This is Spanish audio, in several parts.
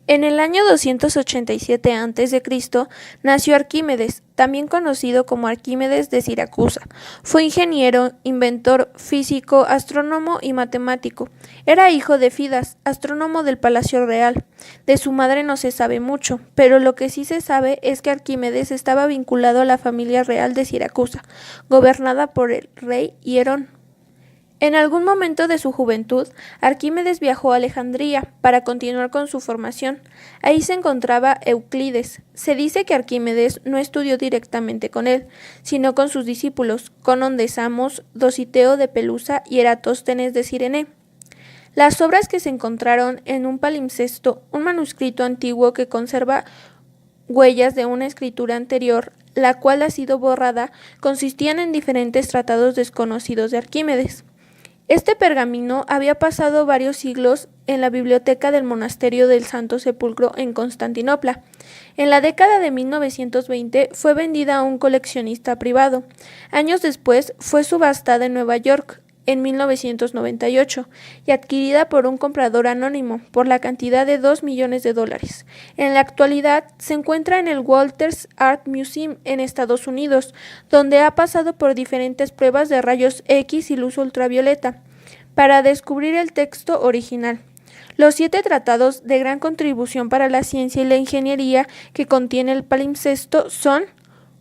En el año 287 a.C. nació Arquímedes, también conocido como Arquímedes de Siracusa. Fue ingeniero, inventor, físico, astrónomo y matemático. Era hijo de Fidas, astrónomo del Palacio Real. De su madre no se sabe mucho, pero lo que sí se sabe es que Arquímedes estaba vinculado a la familia real de Siracusa, gobernada por el rey Hierón. En algún momento de su juventud, Arquímedes viajó a Alejandría para continuar con su formación. Ahí se encontraba Euclides. Se dice que Arquímedes no estudió directamente con él, sino con sus discípulos, Conón de Samos, Dositeo de Pelusa y Eratóstenes de Cirene. Las obras que se encontraron en un palimpsesto, un manuscrito antiguo que conserva huellas de una escritura anterior, la cual ha sido borrada, consistían en diferentes tratados desconocidos de Arquímedes. Este pergamino había pasado varios siglos en la biblioteca del Monasterio del Santo Sepulcro en Constantinopla. En la década de 1920 fue vendida a un coleccionista privado. Años después fue subastada en Nueva York en 1998 y adquirida por un comprador anónimo por la cantidad de $2 millones. En la actualidad se encuentra en el Walters Art Museum en Estados Unidos, donde ha pasado por diferentes pruebas de rayos X y luz ultravioleta para descubrir el texto original. Los 7 tratados de gran contribución para la ciencia y la ingeniería que contiene el palimpsesto son: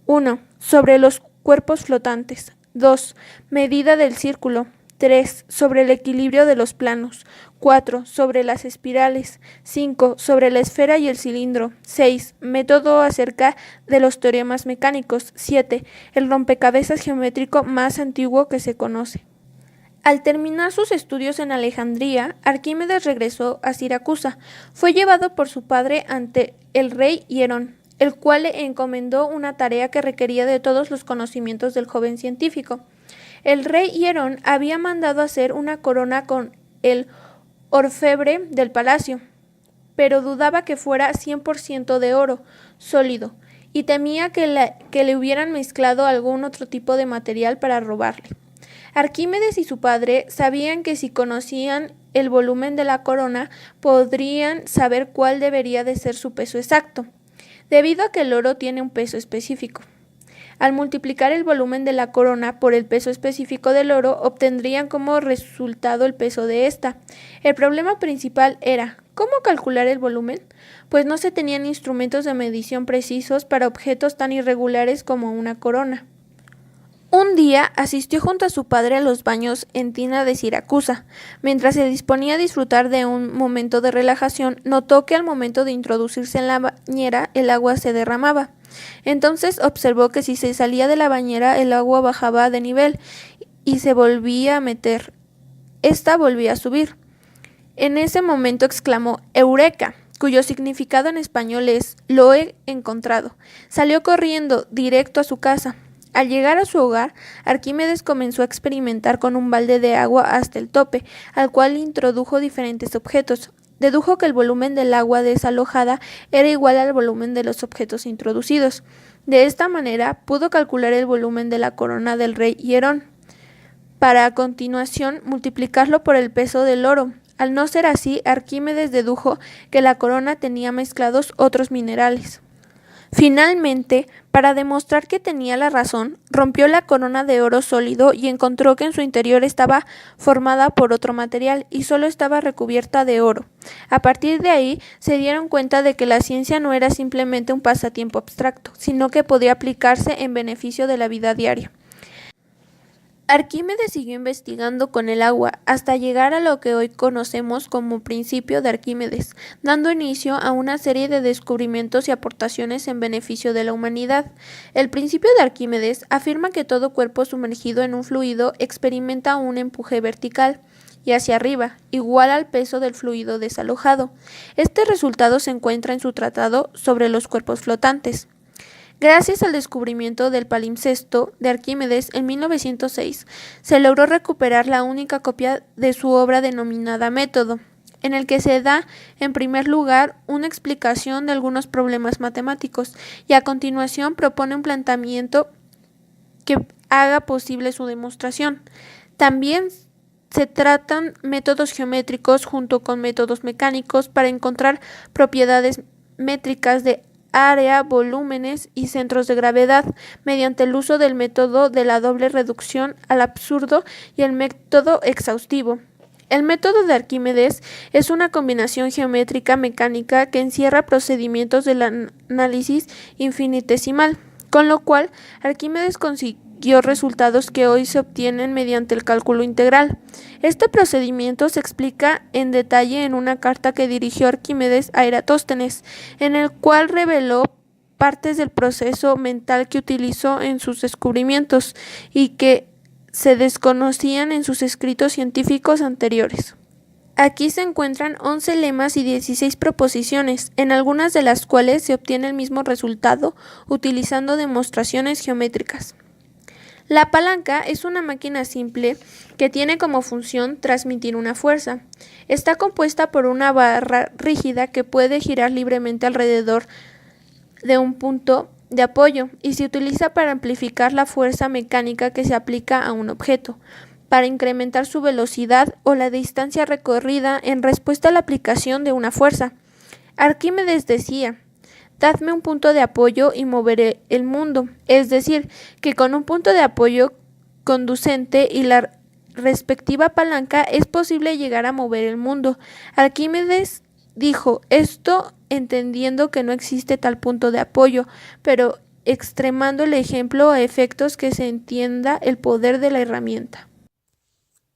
1. Sobre los cuerpos flotantes. 2. Medida del círculo. 3. Sobre el equilibrio de los planos. 4. Sobre las espirales. 5. Sobre la esfera y el cilindro. 6. Método acerca de los teoremas mecánicos. 7. El rompecabezas geométrico más antiguo que se conoce. Al terminar sus estudios en Alejandría, Arquímedes regresó a Siracusa. Fue llevado por su padre ante el rey Hierón, el cual le encomendó una tarea que requería de todos los conocimientos del joven científico. El rey Hierón había mandado hacer una corona con el orfebre del palacio, pero dudaba que fuera 100% de oro sólido y temía que le hubieran mezclado algún otro tipo de material para robarle. Arquímedes y su padre sabían que si conocían el volumen de la corona, podrían saber cuál debería de ser su peso exacto, debido a que el oro tiene un peso específico. Al multiplicar el volumen de la corona por el peso específico del oro, obtendrían como resultado el peso de esta. El problema principal era ¿cómo calcular el volumen? Pues no se tenían instrumentos de medición precisos para objetos tan irregulares como una corona. Un día asistió junto a su padre a los baños en tina de Siracusa. Mientras se disponía a disfrutar de un momento de relajación, notó que al momento de introducirse en la bañera el agua se derramaba. Entonces observó que si se salía de la bañera el agua bajaba de nivel y se volvía a meter. Esta volvía a subir. En ese momento exclamó «¡Eureka!», cuyo significado en español es «lo he encontrado». Salió corriendo directo a su casa. Al llegar a su hogar, Arquímedes comenzó a experimentar con un balde de agua hasta el tope, al cual introdujo diferentes objetos. Dedujo que el volumen del agua desalojada era igual al volumen de los objetos introducidos. De esta manera, pudo calcular el volumen de la corona del rey Hierón, para a continuación multiplicarlo por el peso del oro. Al no ser así, Arquímedes dedujo que la corona tenía mezclados otros minerales. Finalmente, para demostrar que tenía la razón, rompió la corona de oro sólido y encontró que en su interior estaba formada por otro material y solo estaba recubierta de oro. A partir de ahí, se dieron cuenta de que la ciencia no era simplemente un pasatiempo abstracto, sino que podía aplicarse en beneficio de la vida diaria. Arquímedes siguió investigando con el agua hasta llegar a lo que hoy conocemos como principio de Arquímedes, dando inicio a una serie de descubrimientos y aportaciones en beneficio de la humanidad. El principio de Arquímedes afirma que todo cuerpo sumergido en un fluido experimenta un empuje vertical y hacia arriba, igual al peso del fluido desalojado. Este resultado se encuentra en su tratado sobre los cuerpos flotantes. Gracias al descubrimiento del palimpsesto de Arquímedes en 1906, se logró recuperar la única copia de su obra denominada Método, en el que se da, en primer lugar, una explicación de algunos problemas matemáticos y a continuación propone un planteamiento que haga posible su demostración. También se tratan métodos geométricos junto con métodos mecánicos para encontrar propiedades métricas de área, volúmenes y centros de gravedad, mediante el uso del método de la doble reducción al absurdo y el método exhaustivo. El método de Arquímedes es una combinación geométrica mecánica que encierra procedimientos del análisis infinitesimal, con lo cual Arquímedes consiguió resultados que hoy se obtienen mediante el cálculo integral. Este procedimiento se explica en detalle en una carta que dirigió Arquímedes a Eratóstenes, en el cual reveló partes del proceso mental que utilizó en sus descubrimientos y que se desconocían en sus escritos científicos anteriores. Aquí se encuentran 11 lemas y 16 proposiciones, en algunas de las cuales se obtiene el mismo resultado utilizando demostraciones geométricas. La palanca es una máquina simple que tiene como función transmitir una fuerza. Está compuesta por una barra rígida que puede girar libremente alrededor de un punto de apoyo y se utiliza para amplificar la fuerza mecánica que se aplica a un objeto, para incrementar su velocidad o la distancia recorrida en respuesta a la aplicación de una fuerza. Arquímedes decía: dadme un punto de apoyo y moveré el mundo, es decir, que con un punto de apoyo conducente y la respectiva palanca es posible llegar a mover el mundo. Arquímedes dijo esto entendiendo que no existe tal punto de apoyo, pero extremando el ejemplo a efectos que se entienda el poder de la herramienta.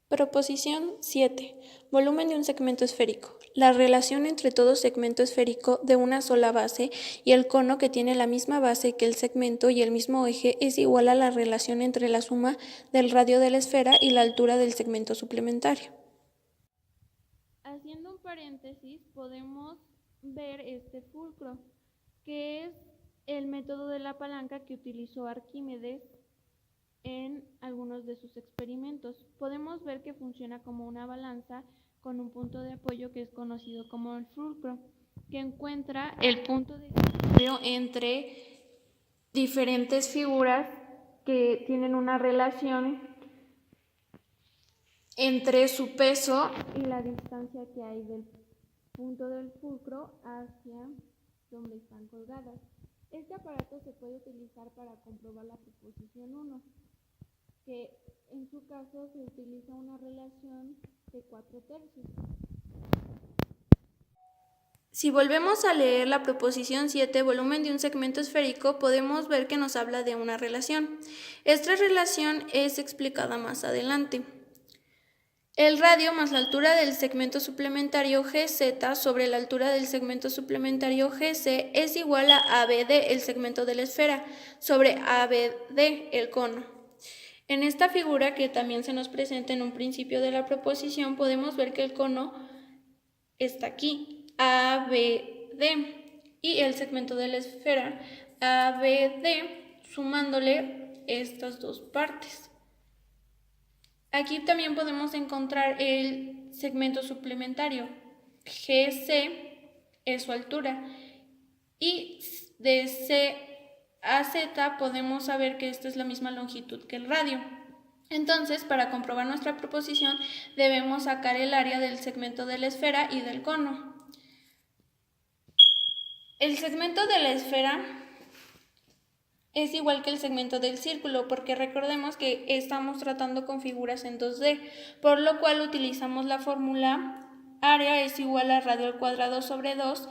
Proposición 7. Volumen de un segmento esférico. La relación entre todo segmento esférico de una sola base y el cono que tiene la misma base que el segmento y el mismo eje es igual a la relación entre la suma del radio de la esfera y la altura del segmento suplementario. Haciendo un paréntesis, podemos ver este fulcro, que es el método de la palanca que utilizó Arquímedes en algunos de sus experimentos. Podemos ver que funciona como una balanza con un punto de apoyo que es conocido como el fulcro, que encuentra el punto de equilibrio entre diferentes figuras que tienen una relación entre su peso y la distancia que hay del punto del fulcro hacia donde están colgadas. Este aparato se puede utilizar para comprobar la proposición 1, que en su caso se utiliza una relación de 4/3. Si volvemos a leer la proposición 7, volumen de un segmento esférico, podemos ver que nos habla de una relación. Esta relación es explicada más adelante. El radio más la altura del segmento suplementario GZ sobre la altura del segmento suplementario GC es igual a ABD, el segmento de la esfera, sobre ABD, el cono. En esta figura, que también se nos presenta en un principio de la proposición, podemos ver que el cono está aquí, ABD, y el segmento de la esfera, ABD, sumándole estas dos partes. Aquí también podemos encontrar el segmento suplementario, GC es su altura, y de C a Z podemos saber que esta es la misma longitud que el radio. Entonces, para comprobar nuestra proposición, debemos sacar el área del segmento de la esfera y del cono. El segmento de la esfera es igual que el segmento del círculo, porque recordemos que estamos tratando con figuras en 2D, por lo cual utilizamos la fórmula área es igual a radio al cuadrado sobre 2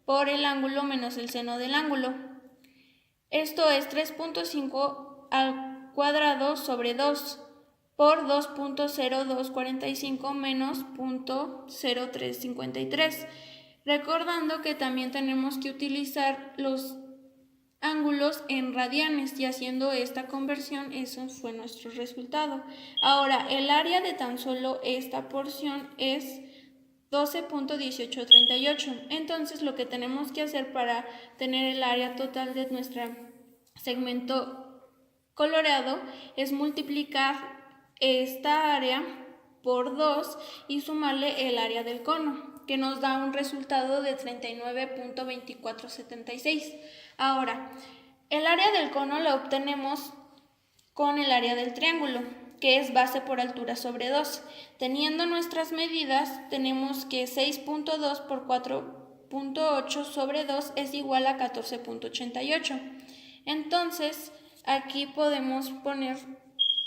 por el ángulo menos el seno del ángulo. Esto es 3.5 al cuadrado sobre 2 por 2.0245 menos 0.0353. Recordando que también tenemos que utilizar los ángulos en radianes, y haciendo esta conversión, eso fue nuestro resultado. Ahora, el área de tan solo esta porción es 12.1838. Entonces, lo que tenemos que hacer para tener el área total de nuestro segmento coloreado es multiplicar esta área por 2 y sumarle el área del cono, que nos da un resultado de 39.2476. Ahora, el área del cono la obtenemos con el área del triángulo, que es base por altura sobre 2. Teniendo nuestras medidas, tenemos que 6.2 por 4.8 sobre 2 es igual a 14.88. Entonces, aquí podemos poner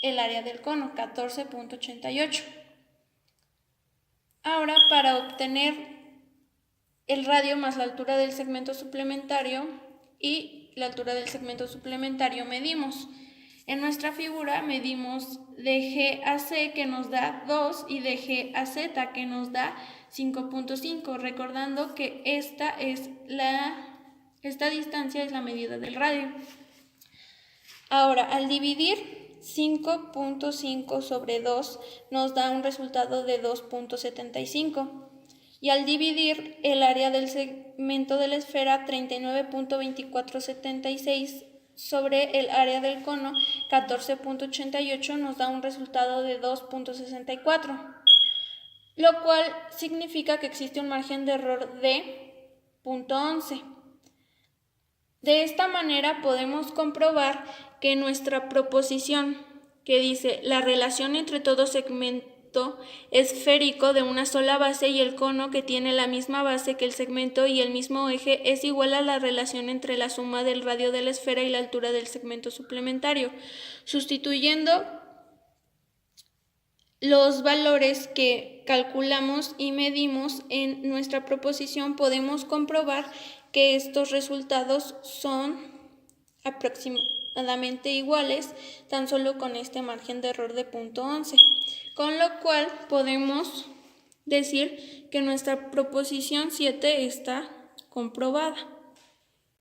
el área del cono, 14.88. Ahora, para obtener el radio más la altura del segmento suplementario y la altura del segmento suplementario medimos. En nuestra figura medimos de G a C, que nos da 2, y de G a Z, que nos da 5.5, recordando que esta distancia es la medida del radio. Ahora, al dividir 5.5 sobre 2 nos da un resultado de 2.75. Y al dividir el área del segmento de la esfera 39.2476 sobre el área del cono 14.88 nos da un resultado de 2.64, lo cual significa que existe un margen de error de 0.11. De esta manera podemos comprobar que nuestra proposición que dice la relación entre todo segmento esférico de una sola base y el cono que tiene la misma base que el segmento y el mismo eje es igual a la relación entre la suma del radio de la esfera y la altura del segmento suplementario. Sustituyendo los valores que calculamos y medimos en nuestra proposición, podemos comprobar que estos resultados son aproximadamente iguales, tan solo con este margen de error de 0.11, con lo cual podemos decir que nuestra proposición 7 está comprobada.